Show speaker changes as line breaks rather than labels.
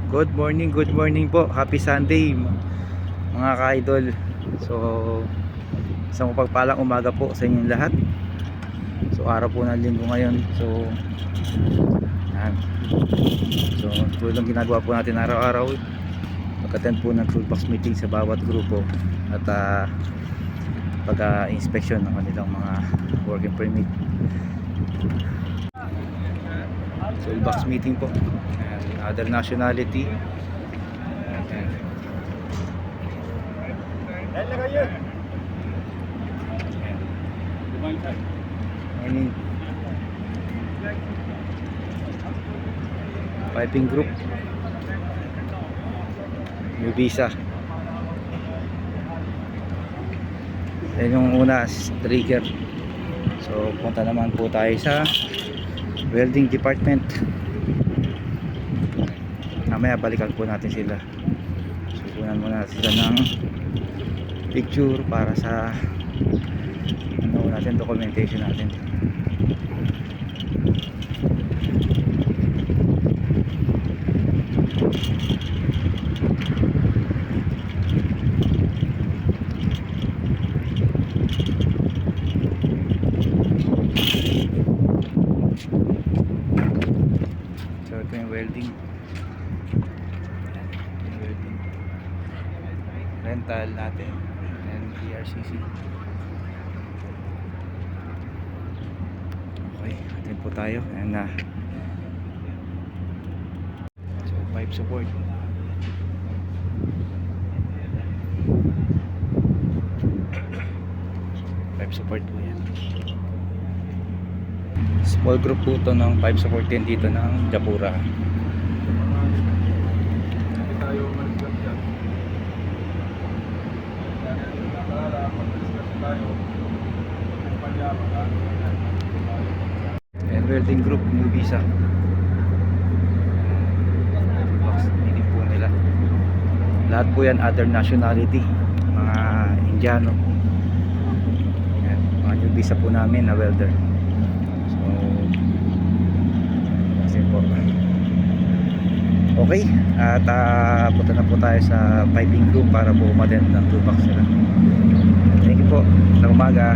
Good morning po. Happy Sunday mga ka-idol. So, isang mapagpalang umaga po sa inyong lahat. So, araw po ng linggo ngayon. So, yan. So, tulong ginagawa po natin araw-araw. Mag-attend po ng toolbox meeting sa bawat grupo at pag-inspection ng kanilang mga working permit. Toolbox meeting po. And other nationality. Morning. Piping group. New visa. Yan yung una, trigger. So punta naman po tayo sa welding department. Mamaya balikan po natin sila. Susunan muna sila ng picture para sa natin, documentation natin. So ito yung welding rental natin and PRCC. Okay, atin po tayo and so pipe support, po yan. Small group po ito ng pipe support din dito ng Japura. And welding group, new visa. Hindi po nila. Lahat po yan other nationality, mga Indiano. Yan, mga new visa po namin na welder. So kasi po. Okay, at punta na po tayo sa piping room para po umattend ng toolbox nila. Thank you po, sa umaga.